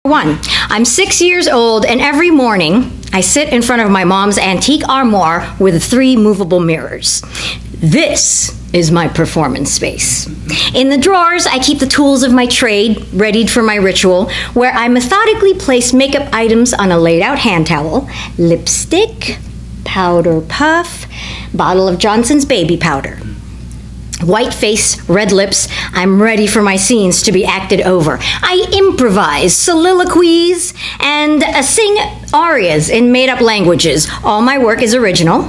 One, I'm 6 years old, and every morning I sit in front of my mom's antique armoire with 3 movable mirrors. This is my performance space. In the drawers, I keep the tools of my trade, readied for my ritual, where I methodically place makeup items on a laid-out hand towel, lipstick, powder puff, bottle of Johnson's baby powder. White face, red lips, I'm ready for my scenes to be acted over. I improvise, soliloquies, and sing arias in made-up languages. All my work is original.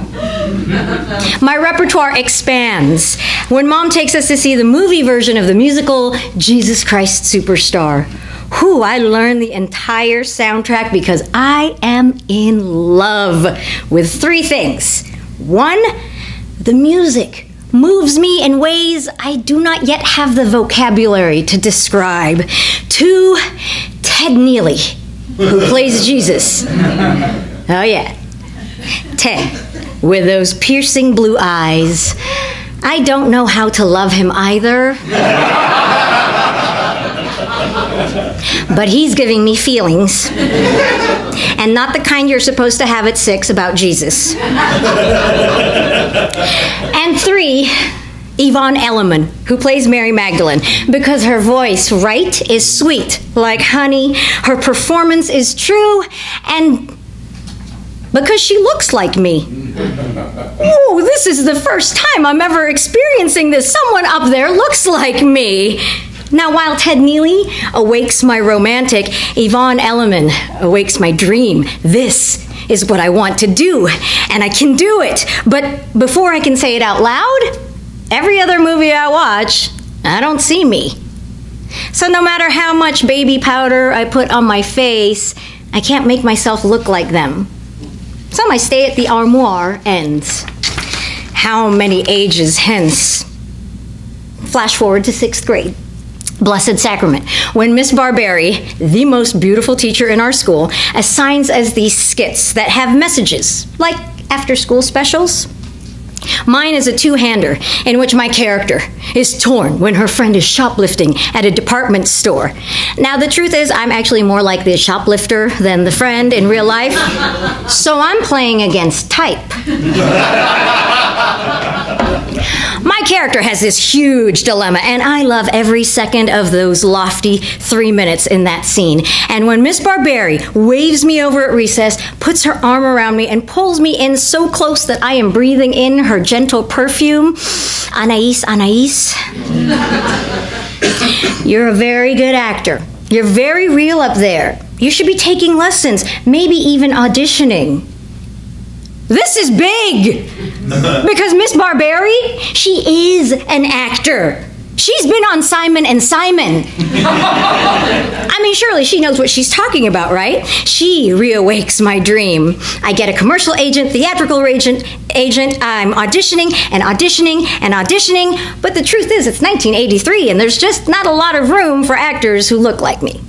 My repertoire expands. When Mom takes us to see the movie version of the musical Jesus Christ Superstar, I learned the entire soundtrack because I am in love with 3 things. 1, the music moves me in ways I do not yet have the vocabulary to describe. 2, Ted Neely, who plays Jesus. Oh yeah, Ted, with those piercing blue eyes. I don't know how to love him either. But he's giving me feelings. And not the kind you're supposed to have at 6 about Jesus. And 3, Yvonne Elliman, who plays Mary Magdalene, because her voice, right, is sweet, like honey, her performance is true, and because she looks like me. Oh, this is the first time I'm ever experiencing this. Someone up there looks like me. Now, while Ted Neely awakes my romantic, Yvonne Elliman awakes my dream. This is what I want to do, and I can do it. But before I can say it out loud, every other movie I watch, I don't see me. So no matter how much baby powder I put on my face, I can't make myself look like them. So my stay at the armoire ends. How many ages hence? Flash forward to 6th grade. Blessed Sacrament, when Miss Barberry, the most beautiful teacher in our school, assigns us these skits that have messages, like after-school specials. Mine is a 2-hander in which my character is torn when her friend is shoplifting at a department store. Now, the truth is, I'm actually more like the shoplifter than the friend in real life, so I'm playing against type. My character has this huge dilemma, and I love every second of those lofty 3 minutes in that scene. And when Miss Barberry waves me over at recess, puts her arm around me, and pulls me in so close that I am breathing in her gentle perfume, Anais, Anais, you're a very good actor. You're very real up there. You should be taking lessons, maybe even auditioning. This is big, because Miss Barberry, she is an actor. She's been on Simon and Simon. I mean, surely she knows what she's talking about, right? She reawakes my dream. I get a commercial agent, theatrical agent. I'm auditioning and auditioning and auditioning. But the truth is, it's 1983, and there's just not a lot of room for actors who look like me.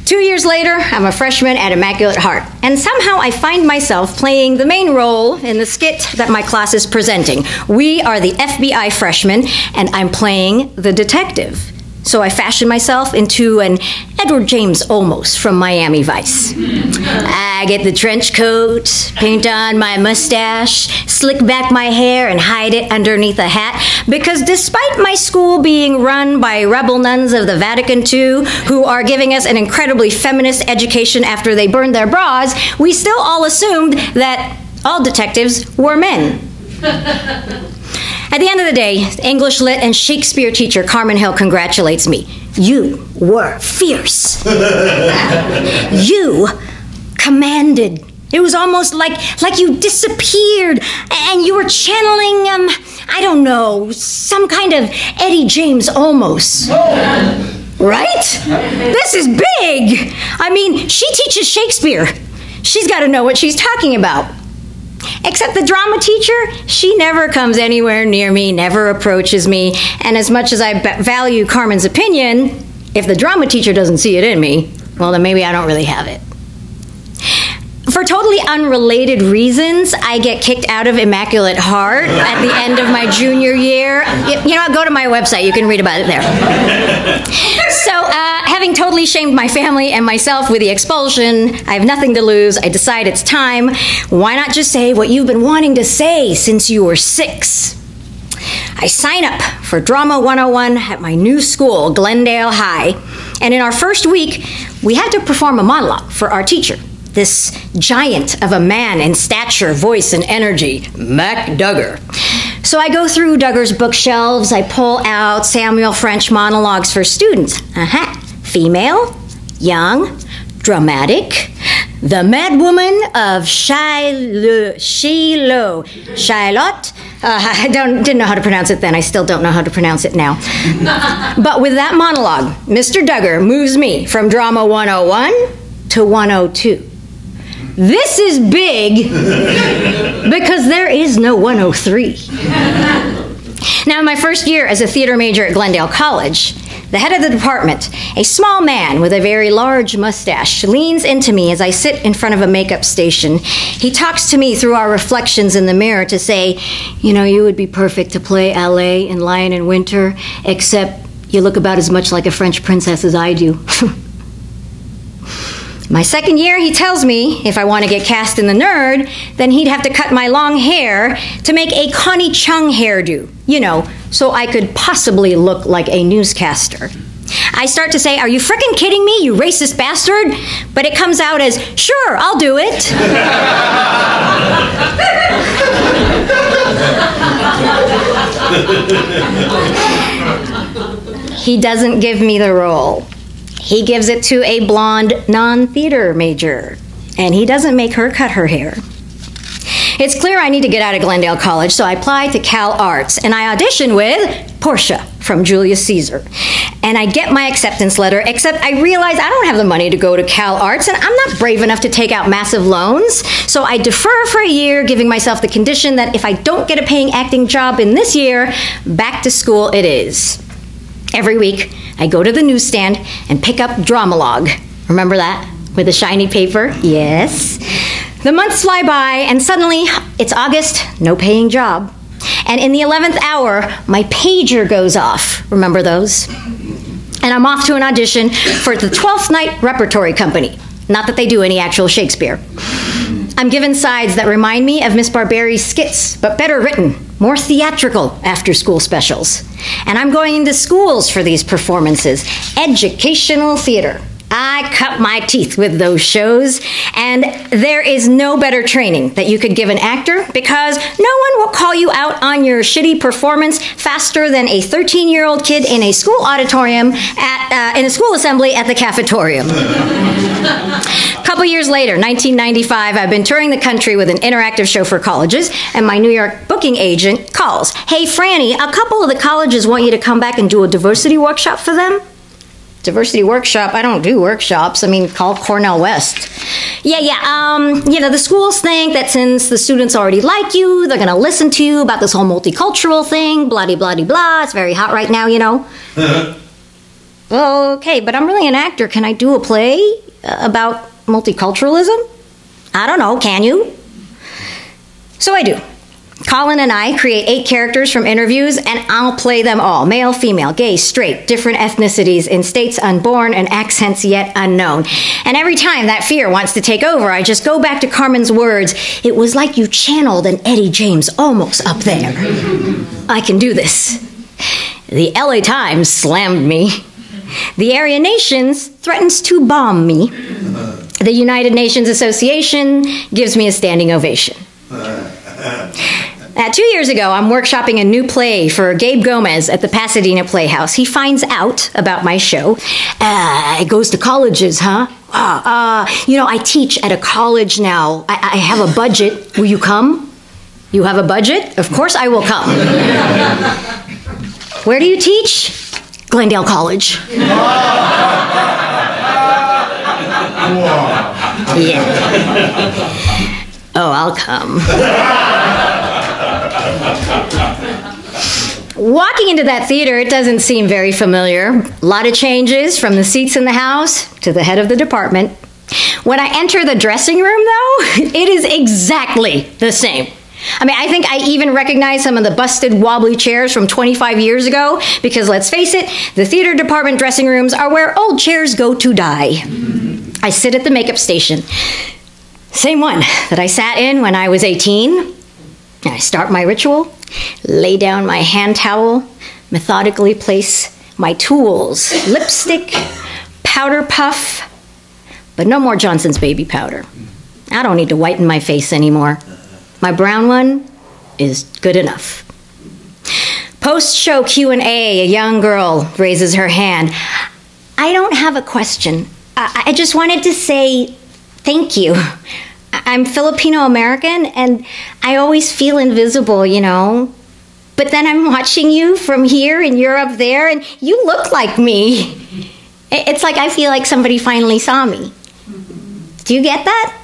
2 years later, I'm a freshman at Immaculate Heart, and somehow I find myself playing the main role in the skit that my class is presenting. We are the FBI freshmen, and I'm playing the detective. So I fashion myself into an Edward James Olmos from Miami Vice. I get the trench coat, paint on my mustache, slick back my hair, and hide it underneath a hat, because despite my school being run by rebel nuns of the Vatican II, who are giving us an incredibly feminist education after they burned their bras, we still all assumed that all detectives were men. At the end of the day, English Lit and Shakespeare teacher Carmen Hill congratulates me. You were fierce. You commanded. It was almost like you disappeared and you were channeling, I don't know, some kind of Eddie James Olmos. Right? This is big. I mean, she teaches Shakespeare. She's got to know what she's talking about. Except the drama teacher, she never comes anywhere near me, never approaches me, and as much as I value Carmen's opinion, if the drama teacher doesn't see it in me, well, then maybe I don't really have it. For totally unrelated reasons, I get kicked out of Immaculate Heart at the end of my junior year. You know what? Go to my website. You can read about it there. So, having totally shamed my family and myself with the expulsion, I have nothing to lose. I decide it's time. Why not just say what you've been wanting to say since you were 6? I sign up for Drama 101 at my new school, Glendale High. And in our first week, we had to perform a monologue for our teacher, this giant of a man in stature, voice, and energy, Mac Duggar. So I go through Duggar's bookshelves. I pull out Samuel French monologues for students. Female, young, dramatic, the mad woman of Shiloh. I didn't know how to pronounce it then. I still don't know how to pronounce it now. But with that monologue, Mr. Duggar moves me from Drama 101 to 102. This is big because there is no 103. Now, in my first year as a theater major at Glendale College, the head of the department, a small man with a very large mustache, leans into me as I sit in front of a makeup station. He talks to me through our reflections in the mirror to say, you know, you would be perfect to play Allée in Lion in Winter, except you look about as much like a French princess as I do. My second year, he tells me if I want to get cast in The Nerd, then he'd have to cut my long hair to make a Connie Chung hairdo, you know, so I could possibly look like a newscaster. I start to say, are you frickin' kidding me, you racist bastard? But it comes out as, sure, I'll do it. He doesn't give me the role. He gives it to a blonde non-theater major, and he doesn't make her cut her hair. It's clear I need to get out of Glendale College, so I apply to Cal Arts, and I audition with Portia from Julius Caesar. And I get my acceptance letter, except I realize I don't have the money to go to Cal Arts, and I'm not brave enough to take out massive loans. So I defer for a year, giving myself the condition that if I don't get a paying acting job in this year, back to school it is. Every week, I go to the newsstand and pick up Dramalogue. Remember that? With the shiny paper? Yes. The months fly by, and suddenly, it's August, no paying job. And in the 11th hour, my pager goes off. Remember those? And I'm off to an audition for the 12th Night Repertory Company. Not that they do any actual Shakespeare. I'm given sides that remind me of Miss Barberry's skits, but better written, more theatrical after-school specials. And I'm going into schools for these performances, educational theater. I cut my teeth with those shows, and there is no better training that you could give an actor because no one will call you out on your shitty performance faster than a 13-year-old kid in a school auditorium in a school assembly at the cafetorium. A couple years later, 1995, I've been touring the country with an interactive show for colleges, and my New York booking agent calls. Hey, Franny, a couple of the colleges want you to come back and do a diversity workshop for them. Diversity workshop? I don't do workshops. I mean, call Cornell West. The schools think that since the students already like you, they're going to listen to you about this whole multicultural thing, blah-de-blah-de-blah. It's very hot right now, you know. Well, okay, but I'm really an actor. Can I do a play about multiculturalism? I don't know, can you? So I do. Colin and I create 8 characters from interviews, and I'll play them all. Male, female, gay, straight, different ethnicities in states unborn and accents yet unknown. And every time that fear wants to take over, I just go back to Carmen's words. It was like you channeled an Eddie James almost up there. I can do this. The LA Times slammed me. The Aryan Nations threatens to bomb me. The United Nations Association gives me a standing ovation. 2 years ago, I'm workshopping a new play for Gabe Gomez at the Pasadena Playhouse. He finds out about my show. It goes to colleges, huh? I teach at a college now. I have a budget. Will you come? You have a budget? Of course I will come. Where do you teach? Glendale College. Yeah. Oh, I'll come. Walking into that theater, it doesn't seem very familiar. A lot of changes from the seats in the house to the head of the department. When I enter the dressing room, though, it is exactly the same. I mean, I think I even recognize some of the busted wobbly chairs from 25 years ago because let's face it, the theater department dressing rooms are where old chairs go to die. I sit at the makeup station, same one that I sat in when I was 18. I start my ritual, lay down my hand towel, methodically place my tools, lipstick, powder puff, but no more Johnson's baby powder. I don't need to whiten my face anymore. My brown one is good enough. Post-show Q&A, a young girl raises her hand. I don't have a question. I just wanted to say thank you. I'm Filipino-American, and I always feel invisible, you know. But then I'm watching you from here, and you're up there, and you look like me. It's like I feel like somebody finally saw me. Do you get that?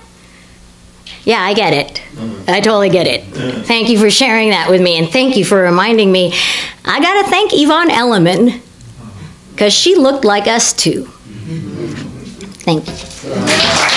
Yeah, I get it. I totally get it. Thank you for sharing that with me, and thank you for reminding me. I gotta thank Yvonne Elliman, because she looked like us too. Thank you.